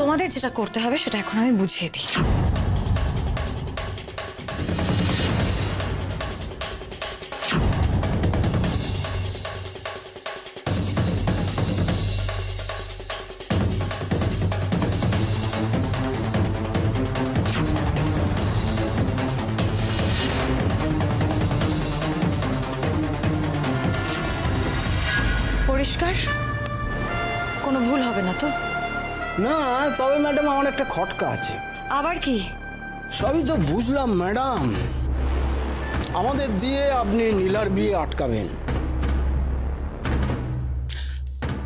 তোমাদের যেটা করতে হবে সেটা এখন আমি বুঝিয়ে দিই। পরিষ্কার, কোনো ভুল হবে না তো? না, তবে ম্যাডাম আমার একটা খটকা আছে। আবার কি? সবই তো বুঝলাম ম্যাডাম, আমাদের দিয়ে আপনি নীলার বিয়ে আটকাবেন।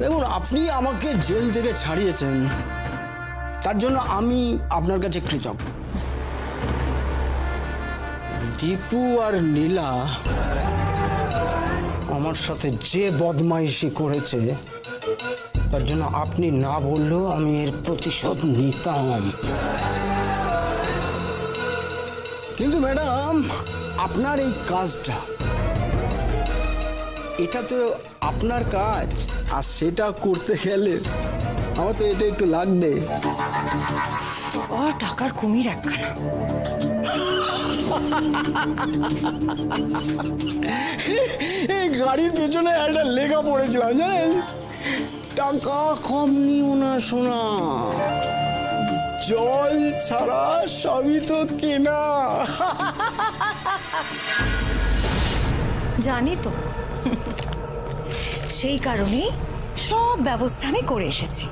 দেখুন, আপনি আমাকে জেল থেকে ছাড়িয়েছেন, তার জন্য আমি আপনার কাছে কৃতজ্ঞ। দীপু আর নীলা আমার সাথে যে বদমাইশি করেছে তার জন্য আপনি না বললেও আমি এর প্রতিশোধ নিতাম। কিন্তু ম্যাডাম, আপনার এই কাজটা, এটা তো আপনার কাজ, আর সেটা করতে গেলে আমার তো এটা একটু লাগবে। টাকার কুমির একখানা। এই গাড়ির পেছনে একটা লেখা পড়েছিলাম জানেন, টাকা কম নিও না সোনা, জল ছাড়া সবই তো কেনা। জানি তো, সেই কারণেই সব ব্যবস্থা আমি করে এসেছি।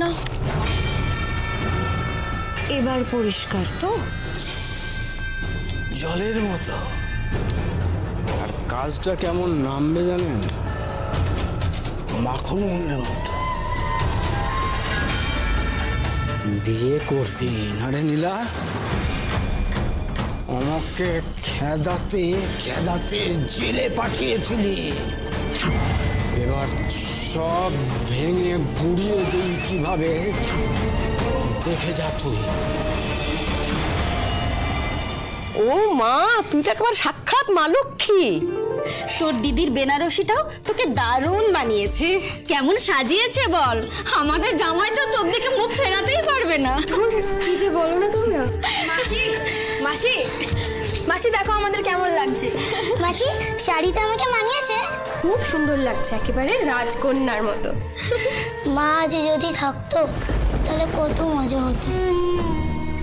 না, এবার পরিষ্কার তো? জলের মতো। আর কাজটা কেমন নামবে জানেন? মাখনের মতো। বিয়ে করবি না রে নীলা? আমাকে খেদাতে খেদাতে জেলে পাঠিয়েছিলি, এবার সব ভেঙে গুড়িয়ে দিই কিভাবে, দেখে যা তুই। ও মা, তুই তো একবার সাক্ষাৎ মা লক্ষ্মী। তোর দিদির বেনারসিটাও তোকে দারুণ বানিয়েছে। কেমন সাজিয়েছে বল, আমাদের জামাই তো তোর দিকে মুখ ফেরাতেই পারবে না। কি যে বলো না তোমরা। মাসি মাসি মাসি, দেখো আমাদের কেমন লাগছে। মাসি, শাড়িতে আমাকে মানিয়েছে? খুব সুন্দর লাগছে, একেবারে রাজকন্যার মতো। মা আজ যদি থাকতো তাহলে কত মজা হতো।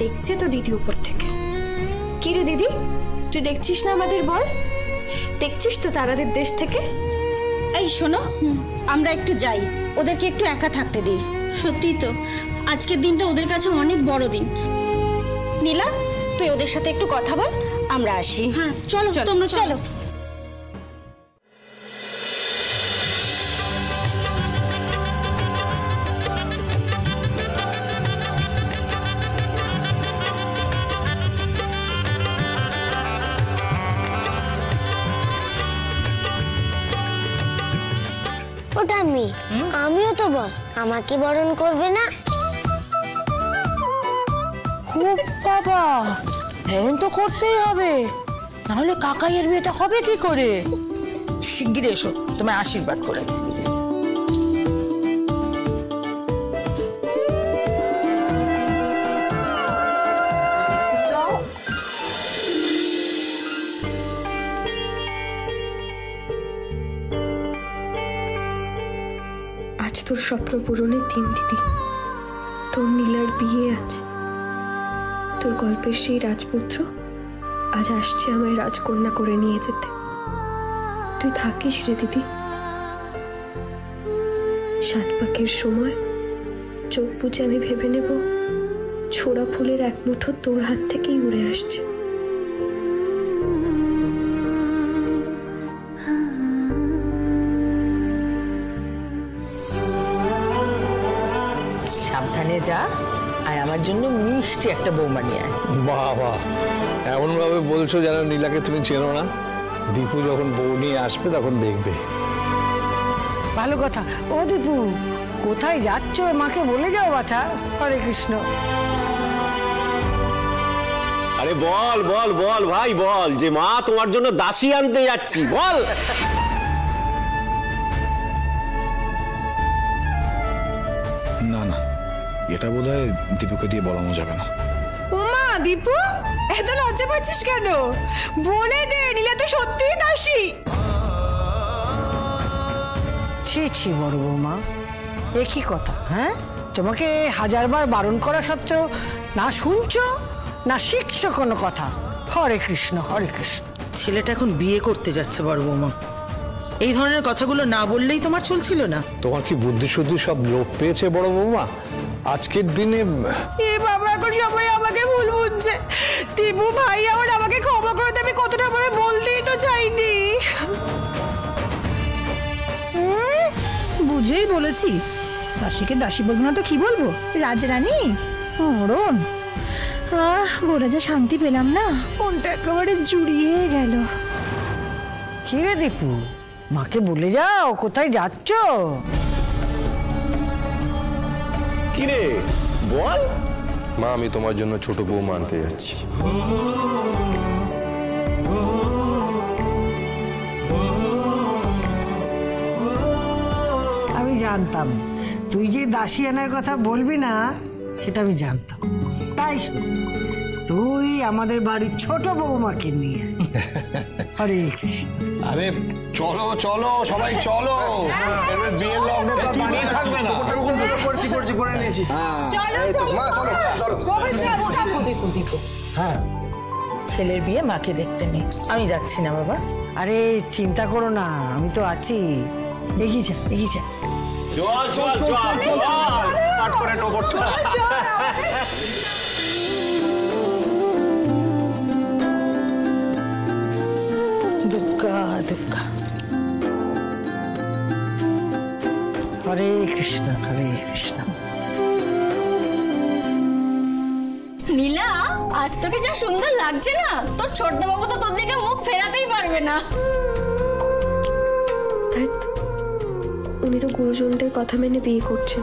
দেখছে তো দিদি উপর থেকে। কি রে দিদি, তুই দেখছিস না আমাদের? বল, দেখছিস তো তারাদের দেশ থেকে? এই শোনো, আমরা একটু যাই, ওদেরকে একটু একা থাকতে দিই। সত্যি তো আজকের দিনটা ওদের কাছে অনেক বড় দিন। নীলা, তুই ওদের সাথে একটু কথা বল, আমরা আসি। হ্যাঁ চলো, তোমরা চলো। ওটা আমিও তো বল, আমাকে বরণ করবে না? বাবা, বরণ তো করতেই হবে, নাহলে কাকাইয়ের বিয়েটা হবে কি করে? শিগগির এসো, তোমায় আশীর্বাদ করে। আজ তোর স্বপ্ন পূরণের দিন দিদি। তোর নীলার বিয়ে আছে, তোর গল্পের সেই রাজপুত্র আজ আসছে আমায় রাজকন্যা করে নিয়ে যেতে। তুই থাকিস রে দিদি। 7 পাকের সময় চোখ বুজে আমি ভেবে নেব ছোড়া ফুলের এক মুঠো তোর হাত থেকেই উড়ে আসছে। সাবধানে যা, আর আমার জন্য মিষ্টি একটা বৌমা নিয়ে আয়। বাবা, এমন ভাবে বলছো যেন নীলাকে তুমি চেনো না। দীপু যখন বউ নিয়ে আসবে তখন দেখবে। ভালো কথা। ও দীপু, কোথায় যাচ্ছ? মাকে বলে যাও বাছা। হরে কৃষ্ণ। আরে বল বল বল ভাই, বল যে মা তোমার জন্য দাসী আনতে যাচ্ছি, বল। না না, এটা বোধহয় দীপুকে দিয়ে বলানো যাবে না। ওমা দীপু, এত লজ্জা পাচ্ছিস কেন? বলে দে নীলা তো সত্যিই দাসী। ছি ছি বড় বৌমা, এ কি কথা? হ্যাঁ, তোমাকে হাজারবার বারণ করা সত্ত্বেও না শুনছো না শিখছো কোনো কথা। হরে কৃষ্ণ হরে কৃষ্ণ। ছেলেটা এখন বিয়ে করতে যাচ্ছে বড় বৌমা, এই ধরনের কথাগুলো না বললেই তোমার চলছিল না? তোমার কি বুদ্ধি শুদ্ধি সব লোপ পেয়েছে বড় বৌমা? আজকের দিনে এ বাবা, এখন সবাই আমাকে ভুল বুঝছে। টিপু ভাই আমার আমাকে ক্ষমা করে দেবে, কতটা ভাবে বলতেই তো চাইনি। বুঝেই বলেছি, দাসীকে দাসী বলবো না তো কি বলবো? রাজরানী মরণ। বলে যা শান্তি পেলাম না, মনটা একেবারে জুড়িয়ে গেল। কি রে দীপু, মাকে বলে যাও কোথায় যাচ্ছ? কি রে বল। মা, আমি তোমার জন্য ছোট বৌমা আনতে যাচ্ছি। আমি জানতাম তুই যে দাসী আনার কথা বলবি না, সেটা আমি জানতাম। তাই তুই আমাদের বাড়ির ছোট বৌমাকে নিয়ে। হরে কৃষ্ণ। আরে চলো চলো সবাই চলো, বিয়ের লগ্নটা বানিয়ে থাকবে না। করে নিয়েছি। হ্যাঁ, ছেলের বিয়ে মাকে দেখতে নেই, আমি যাচ্ছি না বাবা। আরে চিন্তা করো না, আমি তো আছি। এগিয়ে যা এগিয়ে যা। চল চল চল চল পাট করে টোপরটা। দুর্গা দুর্গা। হরে কৃষ্ণ হরে কৃষ্ণ। নীলা, আজ তোকে যা সুন্দর লাগছে না, তোর ছোট বাবু তো তোর দিকে মুখ ফেরাতেই পারবে না। তাই তো, উনি তো গুরুজনদের কথা মেনে বিয়ে করছেন।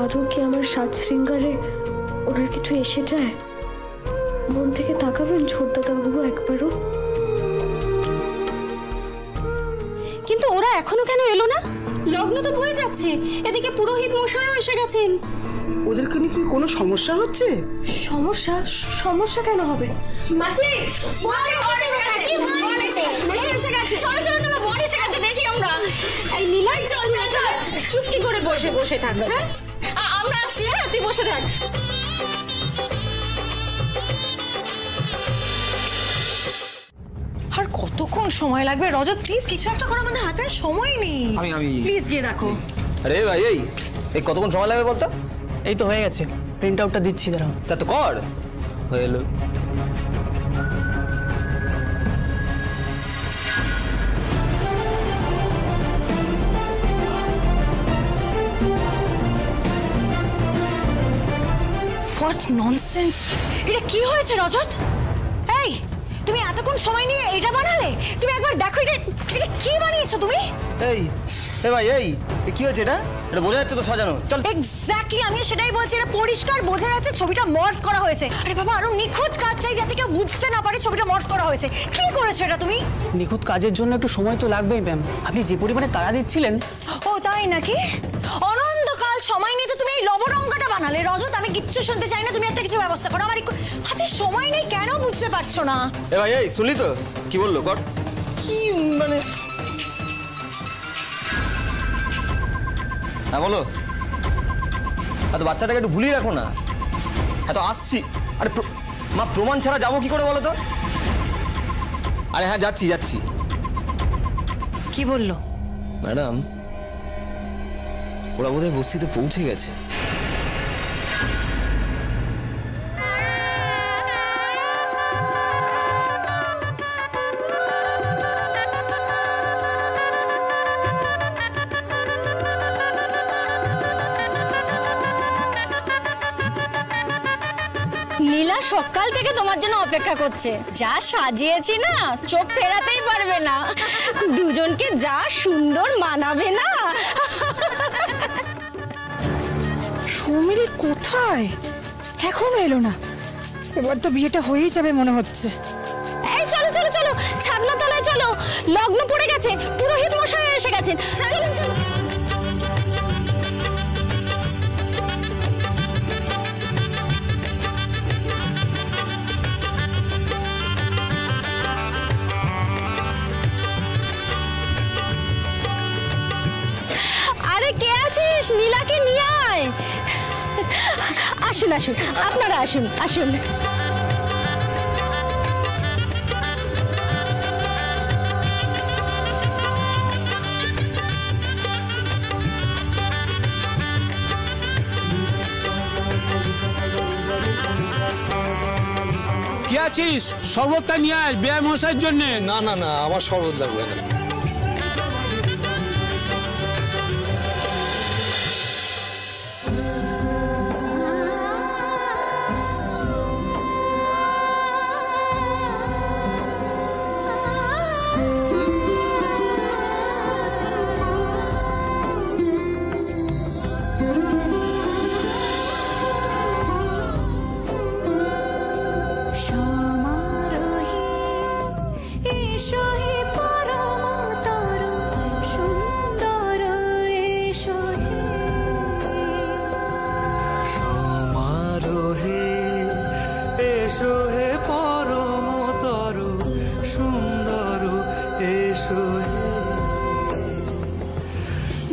আদৌ কি আমার সাজ শৃঙ্গারে ওনার কিছু এসে যায়? মন থেকে তাকাবেন ছোটদাদাবাবু একবারও? কিন্তু ওরা এখনো কেন এলো না? লগ্ন তো হয়ে যাচ্ছে, এদিকে পুরোহিত মশাইও এসে গেছেন। ওদের কি কোনো সমস্যা হচ্ছে? সমস্যা? সমস্যা কেন হবে? মাসি এসে গেছে। চলো চলো চলো, বর এসে গেছে, দেখি আমরা। এই নীলাই, চল চল, চুপটি করে বসে বসে থাকবে। হ্যাঁ, আমরা আসি। হ্যাঁ, তুই বসে থাক। আর কতক্ষণ সময় লাগবে? রজত প্লিজ কিছু একটা করো, আমাদের হাতে সময় নেই। আমি প্লিজ গিয়ে দেখো। আরে ভাই, এই কতক্ষণ সময় লাগবে বলতো? এই তো হয়ে গেছে, প্রিন্ট আউটটা দিচ্ছি, দাঁড়াও। তা তো কর, হয়ে এলো। What nonsense! এটা কি হয়েছে রজত? এই তুমি এতক্ষণ সময় নিয়ে এটা বানালে? তুমি একবার দেখো এটা কি বানিয়েছো তুমি? এই ভাই, কি হয়েছে? এটা বোঝা যাচ্ছে তো সাজানো। চল। এক্স্যাক্টলি, আমি সেটাই বলছি, এটা পরিষ্কার বোঝা যাচ্ছে ছবিটা মর্ফ করা হয়েছে। আরে বাবা, আরো নিখুঁত কাজ চাই যাতে কেউ বুঝতে না পারে ছবিটা মর্ফ করা হয়েছে। কি করেছো এটা তুমি? নিখুঁত কাজের জন্য একটু সময় তো লাগবেই ম্যাম। আপনি যে পরিমাণে তাড়া দিচ্ছিলেন। ও তাই নাকি? অনন্তকাল সময় নিয়ে তো তুমি এই লবণঙ্কাটা বানালে। রজত, আমি কিচ্ছু শুনতে চাই না, তুমি একটা কিছু ব্যবস্থা করো। আমার হাতে সময় নেই, কেন বুঝতে পারছো না? ভাই, শুনলি তো কি বললো? কর। কি মানে? হ্যাঁ বলো। এত বাচ্চাটাকে একটু ভুলিয়ে রাখো না। এত আসছি। আরে মা, প্রমাণ ছাড়া যাবো কি করে বলো তো? আরে হ্যাঁ, যাচ্ছি। কি বললো? ম্যাডাম, ওরা বোধহয় বস্তিতে পৌঁছে গেছে। নীলা সকাল থেকে তোমার জন্য অপেক্ষা করছে। যা সাজিয়েছি না, চোখ ফেরাতেই পারবে না। দুজনকে যা সুন্দর মানাবে না। সৌমিলি কোথায়? এখনো এলো না। এবার তো বিয়েটা হয়েই যাবে মনে হচ্ছে। এই চলো চলো চলো, ছাদনা তলায় চলো, লগ্ন পড়ে গেছে, পুরোহিত মশাই এসে গেছেন। চলো চলো। আসিস, নীলাকে নিয়ে আয়। আসুন আসুন, আপনারা আসুন আসুন। কি আছিস? শরবতটা নিয়ে আয় বেয়া মশাইয়ের জন্য। না না না, আমার শরবত লাগবে না।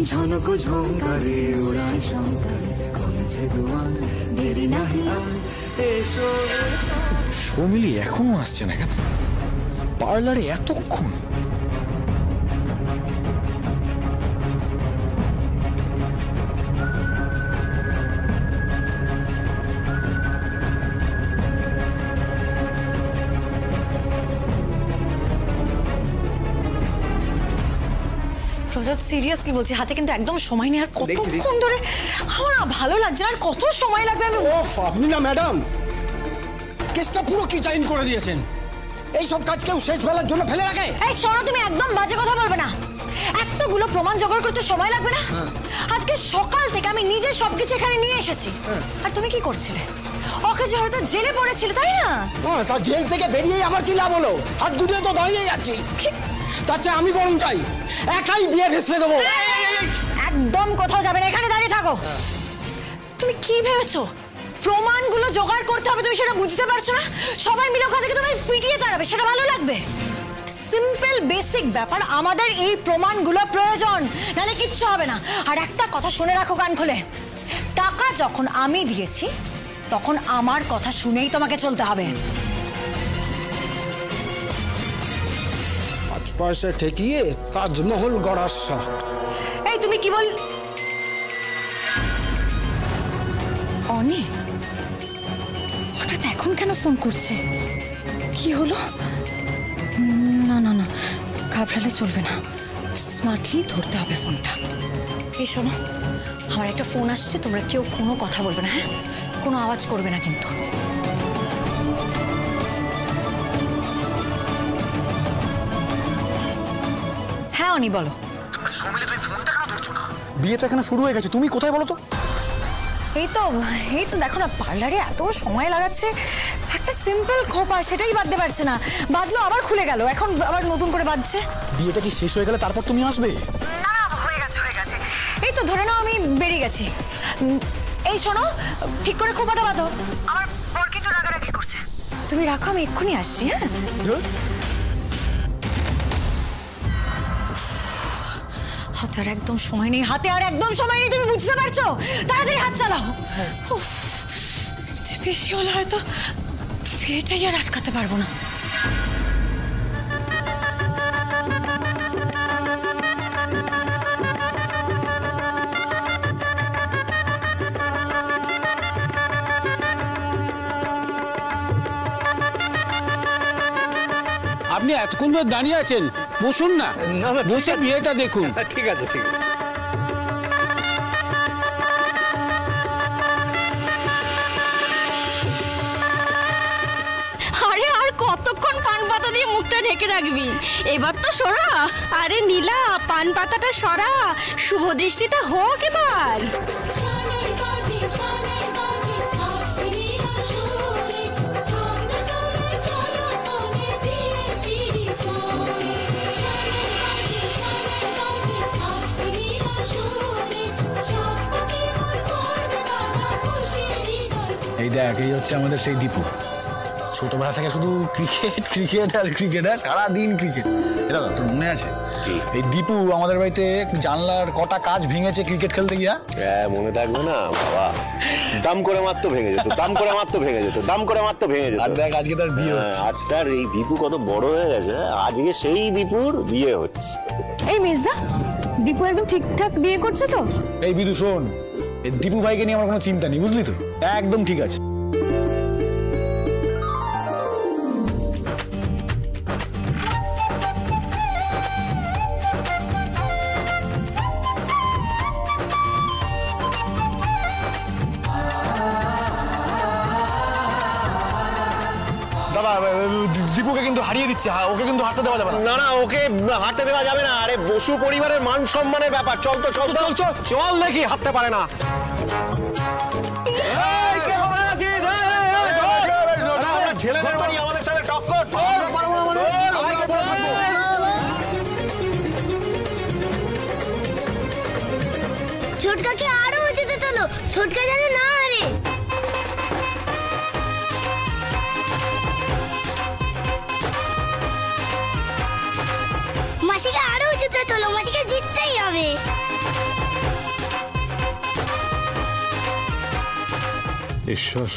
ঝনক ঝঙ্কারে উড়ায় শঙ্কার কমেছে দুয়ার দেরি নাহি আর এসো। সৌমিলি এখনো আসছে না কেন? পার্লারে এতক্ষণ। রজত সিরিয়াসলি বলছি, হাতে কিন্তু একদম সময় নেই। আর কতক্ষণ ধরে আমার না ভালো লাগছে না, আর কত সময় লাগবে আমি। ওফ, আপনি না ম্যাডাম কেসটা পুরো কি চাইন করে দিয়েছেন। এই সব কাজ কেউ শেষ বেলার জন্য ফেলে রাখে? এই শোনো, তুমি একদম বাজে কথা বলবে না। এতগুলো প্রমাণ জোগাড় করতে সময় লাগবে না? আজকে সকাল থেকে আমি নিজে সবকিছু এখানে নিয়ে এসেছি। আর তুমি কি করছিলে? ওকে যে হয়তো জেলে পড়েছিলে, তাই না? তা জেল থেকে বেরিয়েই আমার কি লাভ হলো? হাত গুটিয়ে তো দাঁড়িয়েই আছি। তার চেয়ে আমি বরং চাই একাই বিয়ে ভেসে দেবো। একদম কোথাও যাবে না, এখানে দাঁড়িয়ে থাকো। তুমি কি ভেবেছো প্রমাণগুলো জোগাড় করতে হবে তুমি সেটা বুঝতে পারছো না? সবাই মিলে ওখান থেকে তোমায় পিটিয়ে তাড়াবে, সেটা ভালো লাগবে? সিম্পল বেসিক ব্যাপার, আমাদের এই প্রমাণগুলো প্রয়োজন, নাহলে কিচ্ছু হবে না। আর একটা কথা শুনে রাখো কান খুলে, টাকা যখন আমি দিয়েছি তখন আমার কথা শুনেই তোমাকে চলতে হবে। 5 পয়সা ঠেকিয়ে তাজমহল গড়ার শখ। এই তুমি কি বল? অনি হঠাৎ এখন কেন ফোন করছে? কি হলো? না না না, ঘাবড়ালে চলবে না, স্মার্টলি ধরতে হবে ফোনটা। এই শোনো, আমার একটা ফোন আসছে, তোমরা কেউ কোনো কথা বলবে না, হ্যাঁ? কোনো আওয়াজ করবে না কিন্তু। হ্যাঁ অনি বলো। সৌমিলি, তুমি ফোনটা কেন ধরছো না? বিয়ে তো এখানে শুরু হয়ে গেছে, তুমি কোথায় বলো তো? এই তো দেখো না, পার্লারে এত সময় লাগাচ্ছে, একটা সিম্পল খোপা সেটাই বাঁধতে পারছে না, বাঁধলো আবার খুলে গেল, এখন আবার নতুন করে বাঁধছে। বিয়েটা কি শেষ হয়ে গেলে তারপর তুমি আসবে? না না, হয়ে গেছে। এই তো ধরে নাও আমি বেরিয়ে গেছি। এই শোনো, ঠিক করে খোপাটা বাঁধো, আমার বর কিন্তু রাগারাগি করছে। তুমি রাখো, আমি এক্ষুনি আসছি। হ্যাঁ, হাতে আর একদম সময় নেই, তুমি বুঝতে পারছো? তাড়াতাড়ি হাত চালাও। যে বেশি হলে হয়তো বিয়েটাই আর আটকাতে পারবো না। আপনি এতক্ষণ ধরে দাঁড়িয়ে আছেন, বসুন না। বসে বিয়েটা দেখুন। ঠিক আছে ঠিক আছে। আরে আর কতক্ষণ পান পাতা দিয়ে মুখটা ঢেকে রাখবি? এবার তো সরা। আরে নীলা, পান পাতাটা সরা, শুভ দৃষ্টিটা হোক এবার। এই দেখ, এই হচ্ছে আমাদের সেই দীপু। ছোটবেলা থেকে শুধু ক্রিকেট ক্রিকেট আর ক্রিকেট, সারাদিন ক্রিকেট। দাদা, তোর মনে আছে এই দীপু আমাদের বাড়িতে জানলার কটা কাজ ভেঙেছে ক্রিকেট খেলতে গিয়া। হ্যাঁ মনে থাকবে না বাবা, দাম করে মাত্র ভেঙে যেত, দাম করে মাত্র ভেঙে যেত, দাম করে মাত্র ভেঙে যেত। আর দেখ আজকে তার বিয়ে হচ্ছে। আজ তার এই দীপু কত বড় হয়ে গেছে, আজকে সেই দীপুর বিয়ে হচ্ছে। এই মির্জা, দীপু একদম ঠিকঠাক বিয়ে করছে তো? এই বিদু শোন, এই দীপু ভাইকে নিয়ে আমার কোনো চিন্তা নেই, বুঝলি তো? একদম ঠিক আছে। দীপুকে কিন্তু হারিয়ে দিচ্ছে, ওকে কিন্তু হাঁটতে দেওয়া যাবে না। না না, ওকে হাঁটতে দেওয়া যাবে না। আরে বসু পরিবারের মান সম্মানের ব্যাপার। চল তো চল চল চল চল, দেখি হাঁটতে পারে না। ছেলেদের বাড়ি আমাদের সাথে টক্কর। ছোটকাকে আরো উঁচুতে তোলো, ছোটকা যেন না হারে। মাসিকে আরো উঁচুতে তোলো, মাসিকে জিততেই হবে। ঈশ্বর,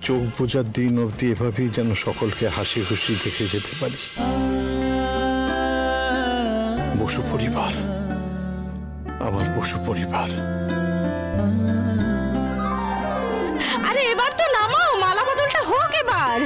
চোখ বোঝার দিন অবধি এভাবেই যেন সকলকে হাসি খুশি দেখে যেতে পারি। বসু পরিবার, আমার বসু পরিবার। আরে এবার তো নামাও, মালা বদলটা হোক এবার।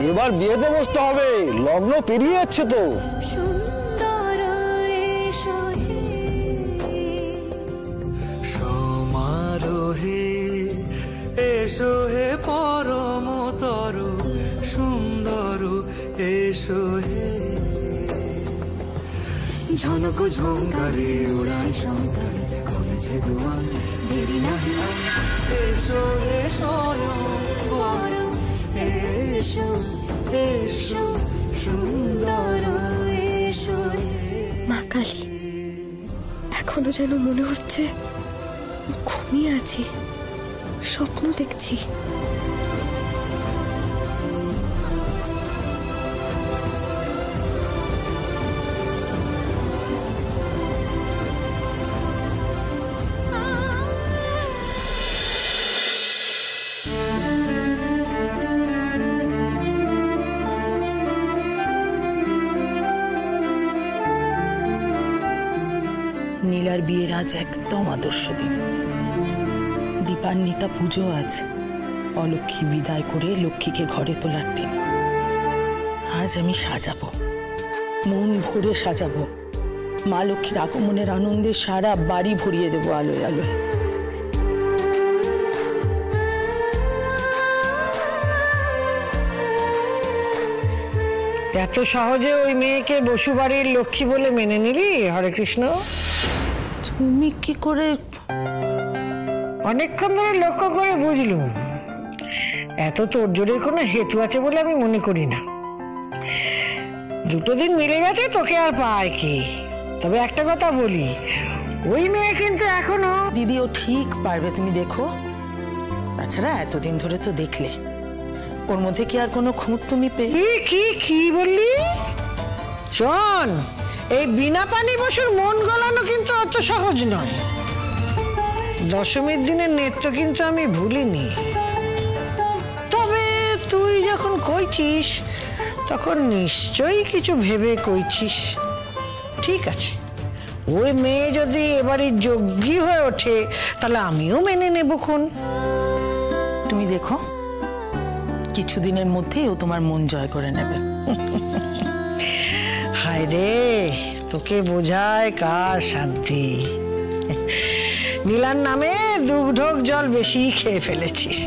এবার বিয়েতে বসতে হবে, লগ্ন পেরিয়ে যাচ্ছে তো। সমারোহে এসো হে পরমতর সুন্দর, এসো হে ঝনক ঝঙ্কারে উড়ায় শঙ্কর, কমেছে দুয়ার দেরি নাহি। এসো হে স্বয়ং, এসো এসো সুন্দর, এসো। মা কালী, এখনো যেন মনে হচ্ছে ঘুমিয়ে আছি, স্বপ্ন দেখছি। নীলার বিয়ের আজ একদম আদর্শ দিন। দীপান্বিতা পুজো আজ, অলক্ষ্মী বিদায় করে লক্ষ্মীকে ঘরে তোলার দিন। আজ আমি সাজাবো, মন ভরে সাজাবো। মা লক্ষ্মীর আগমনের আনন্দে সারা বাড়ি ভরিয়ে দেবো আলোয় আলোয়। এত সহজে ওই মেয়েকে বসু বাড়ির লক্ষ্মী বলে মেনে নিলি? হরে কৃষ্ণ। তুমি কি করে? অনেকক্ষণ ধরে লক্ষ্য করে বুঝলুম, এত তোড়জোড়ের কোনো হেতু আছে বলে আমি মনে করি না। দুটো দিন মিলে গেছে, তোকে আর পায় কি। তবে একটা কথা বলি, ওই মেয়ে কিন্তু এখনো। দিদি ও ঠিক পারবে, তুমি দেখো। তাছাড়া এতদিন ধরে তো দেখলে, ওর মধ্যে কি আর কোনো খুঁত তুমি পেয়ে? কি বললি? শোন, এই বিনা পানি বসুর মন গলানো কিন্তু অত সহজ নয়। দশমীর দিনের নেত্য কিন্তু আমি ভুলিনি। তবে তুই যখন কইছিস, তখন নিশ্চয়ই কিছু ভেবে কইছিস। ঠিক আছে, ওই মেয়ে যদি এবারে যোগ্যী হয়ে ওঠে, তাহলে আমিও মেনে নেবক্ষণ। তুমি দেখো, কিছুদিনের মধ্যেই ও তোমার মন জয় করে নেবে। হায় রে, তোকে বোঝায় কার সাধ্যি। নীলার নামে দুগ্ধক জল বেশি খেয়ে ফেলেছিস।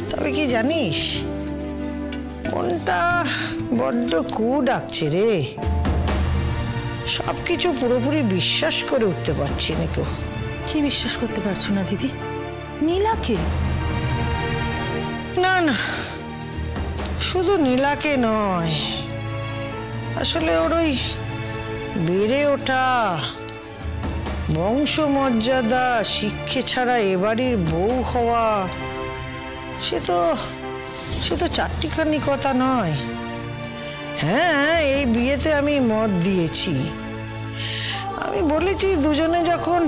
তবে কি জানিস, মনটা বড্ড কু ডাকছে রে। সবকিছু পুরোপুরি বিশ্বাস করে উঠতে পারছি না। কেউ কি বিশ্বাস করতে পারছো না দিদি? নীলাকে? না না, শুধু নীলাকে নয়, আসলে ওর ওই বেড়ে ওঠা বংশমর্যাদা শিক্ষে ছাড়া এবাড়ির বউ হওয়া, সে তো চারটিখানি কথা নয়। হ্যাঁ, এই বিয়েতে আমি মত দিয়েছি। আমি বলেছি দুজনে যখন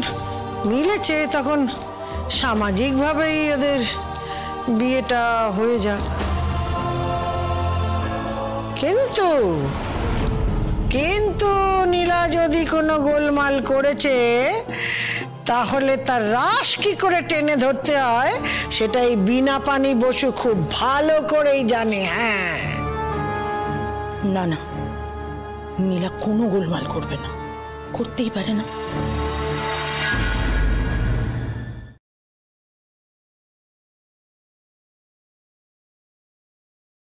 মিলেছে তখন সামাজিকভাবেই ওদের বিয়েটা হয়ে যাক। কিন্তু কিন্তু নীলা যদি কোনো গোলমাল করেছে তাহলে তার রাশ কি করে টেনে ধরতে হয় সেটাই বিনা পানি বসু খুব ভালো করেই জানে। হ্যাঁ, না না, নীলা কোনো গোলমাল করবে না, করতেই পারে না।